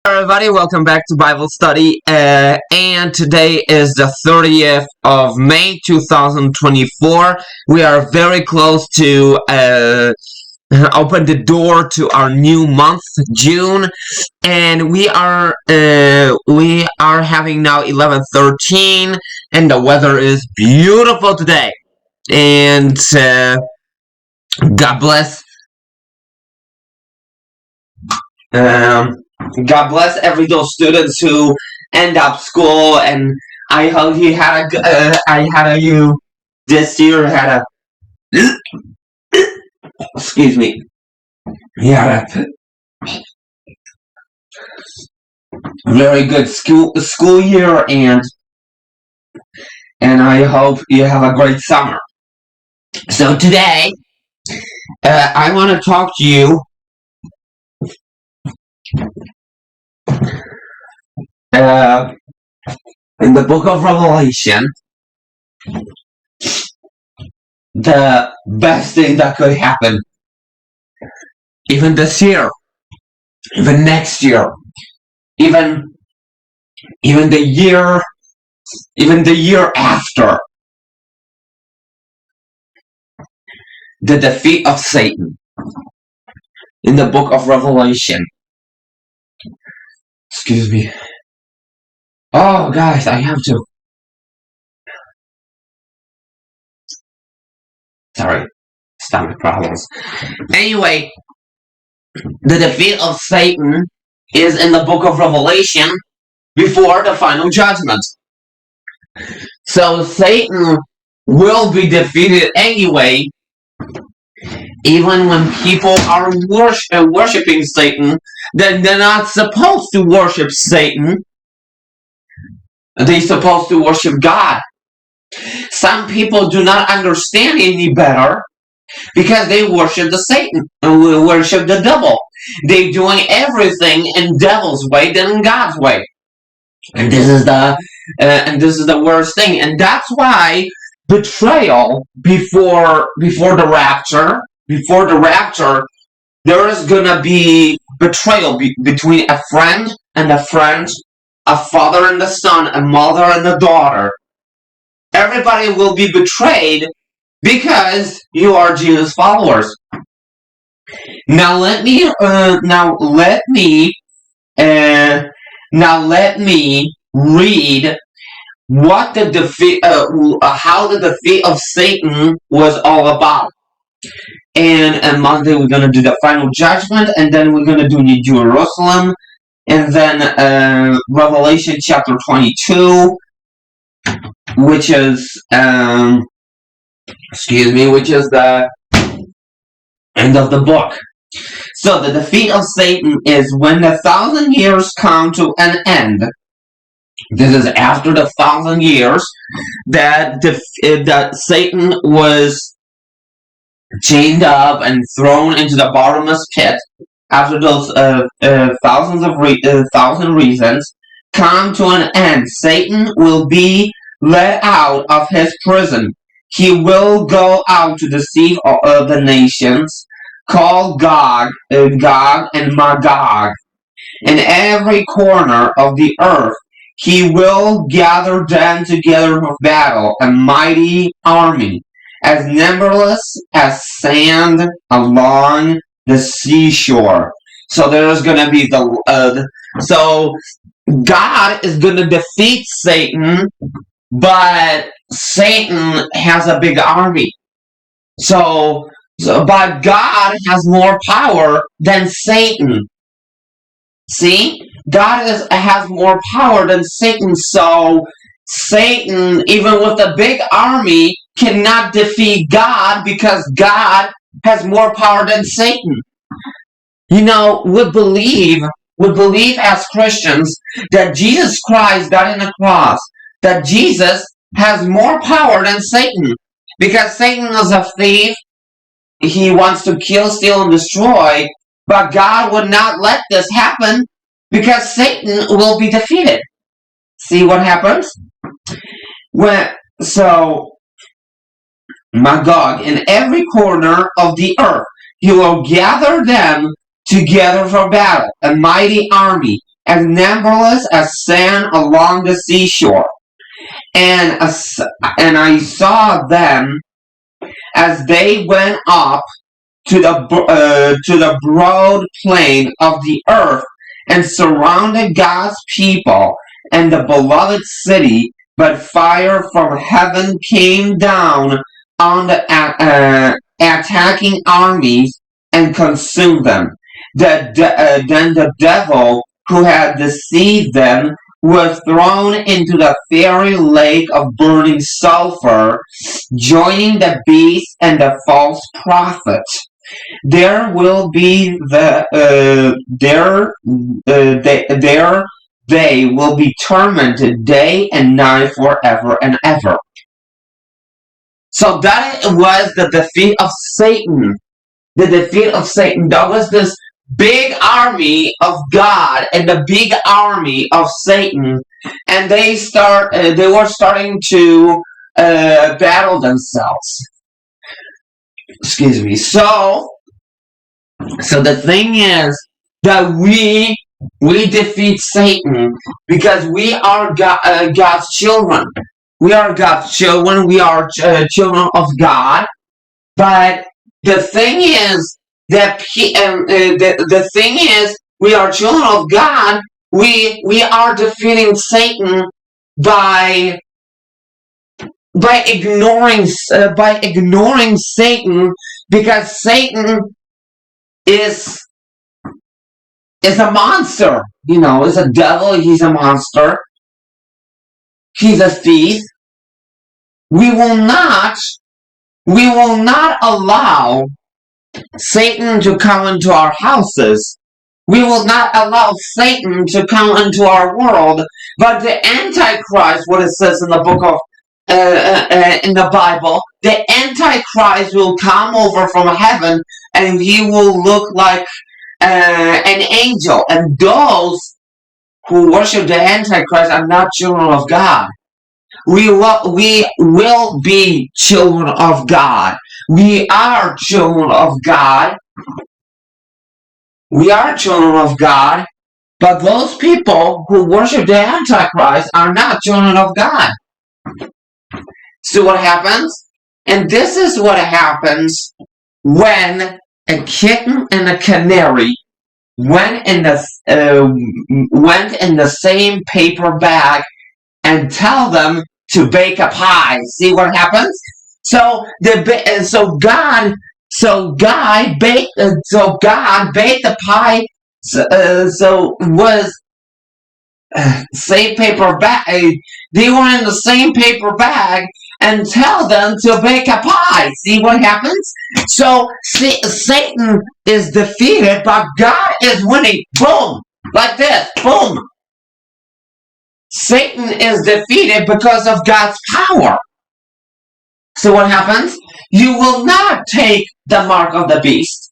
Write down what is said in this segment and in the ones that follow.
Everybody, welcome back to Bible study. And today is the 30th of May 2024. We are very close to open the door to our new month, June, and we are having now 11:13, and the weather is beautiful today. And God bless. God bless every those students who end up school, and I hope you this year had a excuse me, you had a very good school year, and I hope you have a great summer. So today, I want to talk to you in the book of Revelation. The best thing that could happen, even this year, even next year, even the year after, the defeat of Satan in the book of Revelation. Excuse me. Oh, guys, I have to. Sorry, stomach problems. Anyway, the defeat of Satan is in the book of Revelation before the final judgment. So Satan will be defeated anyway, even when people are worshiping Satan. Then they're not supposed to worship Satan. They're supposed to worship God. Some people do not understand any better because they worship the Satan, worship the devil. They're doing everything in devil's way than in God's way, and this is the worst thing. And that's why betrayal before the rapture, there is gonna be betrayal between a friend and a friend, a father and a son, a mother and a daughter. Everybody will be betrayed because you are Jesus followers. Now let me read what the defeat, how the defeat of Satan was all about. And on Monday we're gonna do the final judgment, and then we're gonna do New Jerusalem, and then Revelation chapter 22. Which is the end of the book. So the defeat of Satan is when the 1,000 years come to an end. This is after the 1,000 years that Satan was chained up and thrown into the bottomless pit. After those 1,000 reasons come to an end, Satan will be let out of his prison. He will go out to deceive the nations, called Gog and Magog. In every corner of the earth, he will gather them together for battle, a mighty army, as numberless as sand along the seashore. So there's going to be so God is going to defeat Satan, but Satan has a big army. But God has more power than Satan. See? God has more power than Satan, so Satan, even with a big army, cannot defeat God because God has more power than Satan. You know, we believe as Christians that Jesus Christ died on the cross, that Jesus has more power than Satan, because Satan is a thief. He wants to kill, steal, and destroy, but God would not let this happen because Satan will be defeated. See what happens? Magog, in every corner of the earth, he will gather them together for battle, a mighty army, as numberless as sand along the seashore. And I saw them as they went up to the broad plain of the earth and surrounded God's people and the beloved city. But fire from heaven came down on the attacking armies and consumed them. Then the devil who had deceived them was thrown into the fiery lake of burning sulfur, joining the beast and the false prophet. There will be there they will be tormented day and night forever and ever. So that was the defeat of Satan. The defeat of Satan. That was this big army of God and the big army of Satan, and they were starting to battle themselves. Excuse me. So the thing is that we defeat Satan because we are God's children. We are God's children. We are children of God. But the thing is that the thing is we are children of God. We are defeating Satan by ignoring Satan, because Satan is a monster. You know, is a devil. He's a monster. He's a thief. We will not allow Satan to come into our houses. We will not allow Satan to come into our world. But the Antichrist, what it says in the book of in the Bible, the Antichrist will come over from heaven, and he will look like an angel. And those who worship the Antichrist are not children of God. We will be children of God. We are children of God. We are children of God. But those people who worship the Antichrist are not children of God. See what happens? And this is what happens when a kitten and a canary went in the same paper bag and tell them to bake a pie. See what happens? So God baked the pie. So was same paper bag. They were in the same paper bag and tell them to bake a pie. See what happens? So Satan is defeated, but God is winning. Boom, like this. Boom. Satan is defeated because of God's power. So what happens? You will not take the mark of the beast.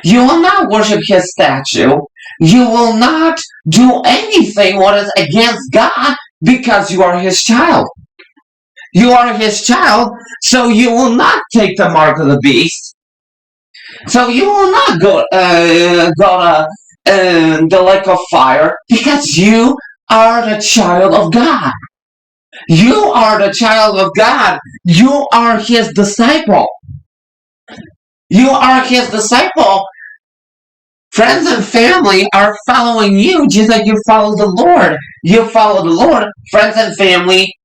You will not worship his statue. You will not do anything what is against God, because you are his child. You are his child, so you will not take the mark of the beast. So you will not go to the lake of fire, because you are the child of God. You are the child of God. You are his disciple. You are his disciple. Friends and family are following you just like you follow the Lord. You follow the Lord. Friends and family,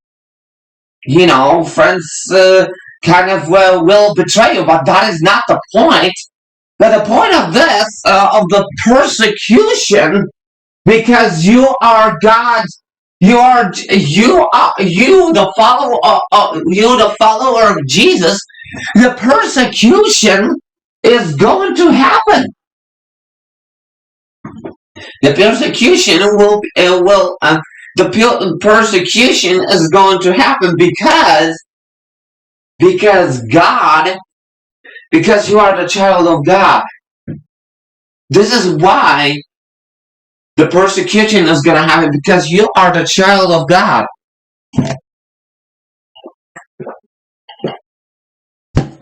friends kind of will betray you, but that is not the point. But the point of this, of the persecution, because you are God's, you the follower of Jesus, the persecution is going to happen. The persecution the persecution is going to happen because you are the child of God. This is why the persecution is going to happen, because you are the child of God.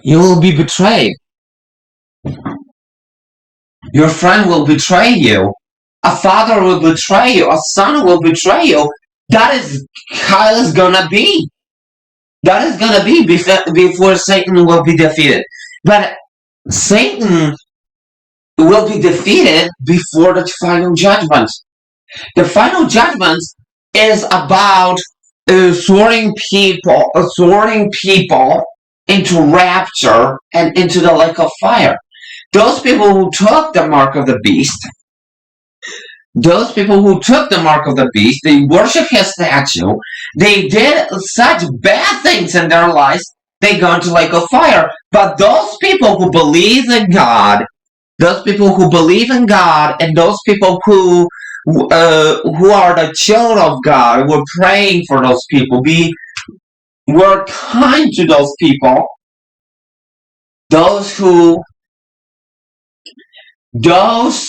You will be betrayed. Your friend will betray you. A father will betray you. A son will betray you. That is how it's gonna be. That is gonna be before Satan will be defeated. But Satan will be defeated before the final judgment. The final judgment is about sorting people into rapture and into the lake of fire. Those people who took the mark of the beast, they worship his statue, they did such bad things in their lives, they go into lake of fire. But those people who believe in God, and those people who are the children of God, we're praying for those people. We're kind to those people. Those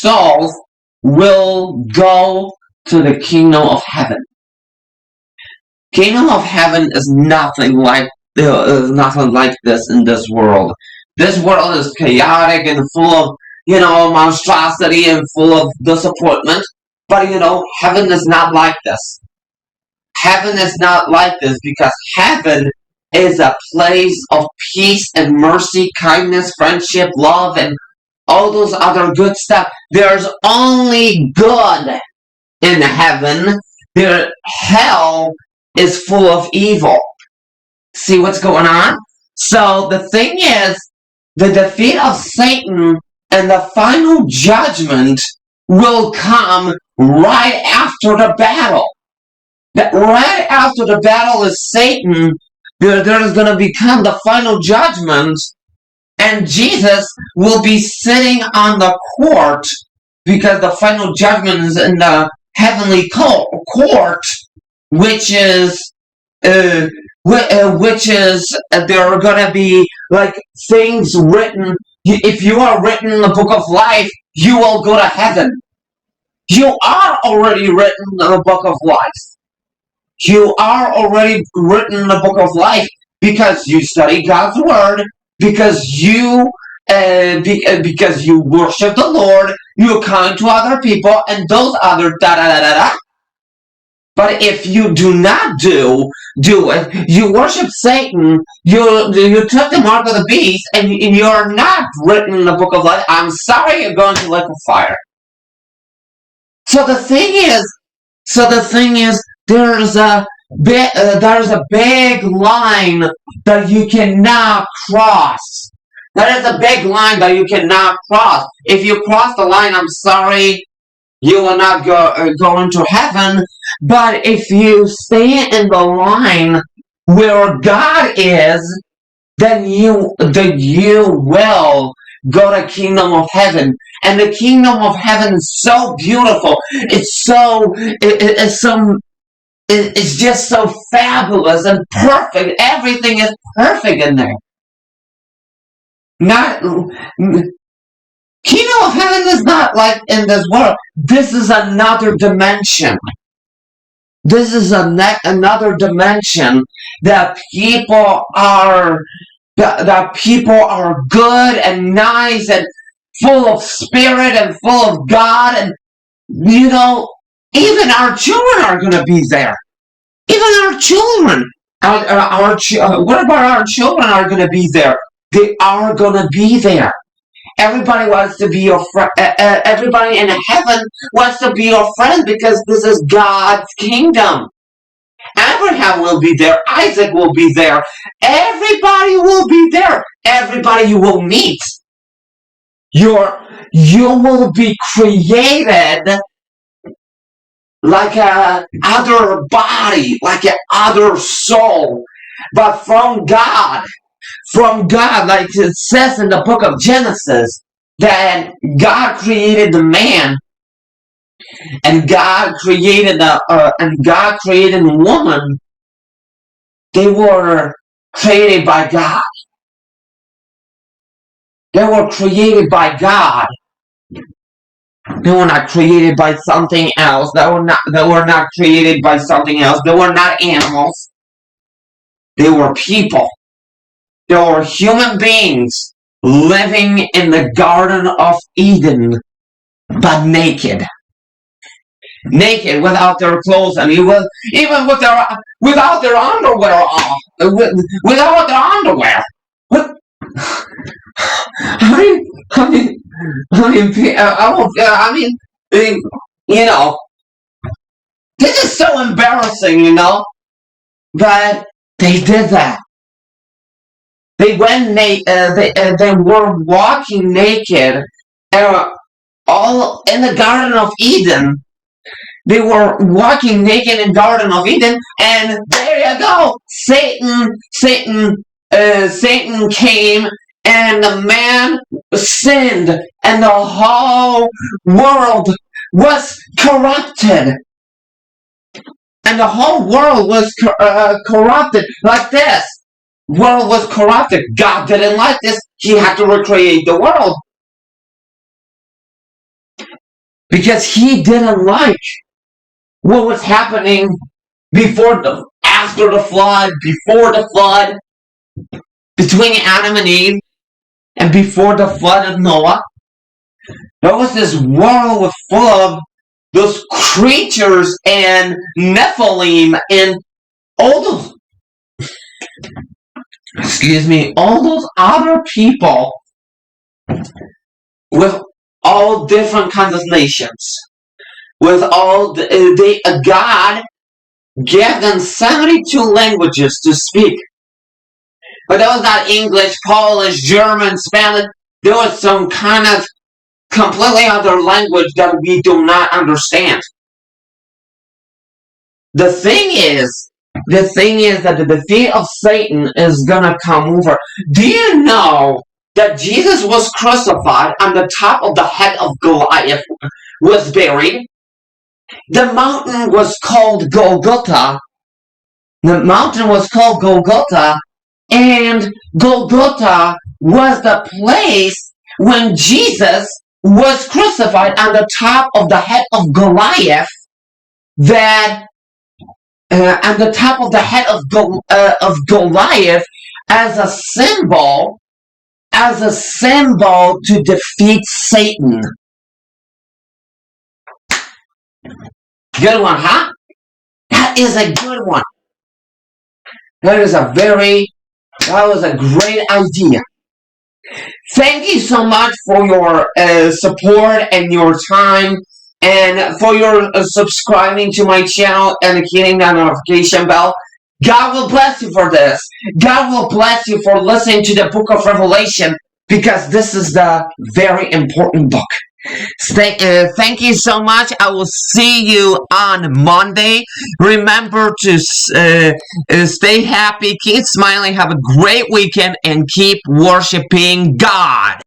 souls will go to the kingdom of heaven. Kingdom of heaven is nothing like this in this world. This world is chaotic and full of monstrosity and full of disappointment. But heaven is not like this. Heaven is not like this because heaven is a place of peace and mercy, kindness, friendship, love, and all those other good stuff. There's only good in heaven. Hell is full of evil. See what's going on? So the thing is, the defeat of Satan and the final judgment will come right after the battle. Right after the battle is Satan, there is going to become the final judgment, and Jesus will be sitting on the court, because the final judgment is in the heavenly court, which is there are going to be like things written. If you are written in the book of life, you will go to heaven. You are already written in the book of life. You are already written in the book of life because you study God's word, because you worship the Lord, you're kind to other people, and those other da-da-da-da-da. But if you do not do it, you worship Satan, you took the mark of the beast, and you're not written in the book of life, I'm sorry, you're going to lake of fire. So the thing is, there's a big line that you cannot cross. That is a big line that you cannot cross. If you cross the line, I'm sorry, you will not go into heaven. But if you stay in the line where God is, then you will go to kingdom of heaven. And the kingdom of heaven is so beautiful. It's just so fabulous and perfect. Everything is perfect in there. Kingdom of heaven is not like in this world. This is another dimension. This is another dimension that people are good and nice and full of spirit and full of God, and even our children are going to be there. Even our children, what about our children are going to be there? They are going to be there. Everybody wants to be your friend. Everybody in heaven wants to be your friend because this is God's kingdom. Abraham will be there. Isaac will be there. Everybody will be there. Everybody you will meet. You will be created like a other body, like an other soul, but from God, like it says in the book of Genesis, that God created the man, and God created the woman. They were created by God. They were created by God. They were not created by something else. They were not created by something else. They were not animals. They were people. They were human beings living in the Garden of Eden, but naked. naked without their clothes, and even without their underwear off, without their underwear. What? I mean, you know, this is so embarrassing, but they did that. They went they were walking naked, all in the Garden of Eden. They were walking naked in Garden of Eden, and there you go. Satan came, and the man sinned, and the whole world was corrupted. And the whole world was corrupted like this. World was corrupted. God didn't like this. He had to recreate the world. Because he didn't like what was happening after the flood, before the flood, between Adam and Eve, and before the flood of Noah. There was this world full of those creatures and Nephilim and all those, all those other people with all different kinds of nations. With all God gave them 72 languages to speak. But that was not English, Polish, German, Spanish. There was some kind of completely other language that we do not understand. The thing is that the defeat of Satan is gonna come over. Do you know that Jesus was crucified on the top of the head of Goliath, was buried? The mountain was called Golgotha. The mountain was called Golgotha, and Golgotha was the place when Jesus was crucified on the top of the head of Goliath. That on the top of the head of Goliath as a symbol to defeat Satan. Good one, huh? That is a good one. That was a great idea. Thank you so much for your support and your time, and for your subscribing to my channel and hitting that notification bell. God will bless you for this. God will bless you for listening to the book of Revelation, because this is the very important book. Thank you so much. I will see you on Monday. Remember to stay happy, keep smiling, have a great weekend, and keep worshiping God.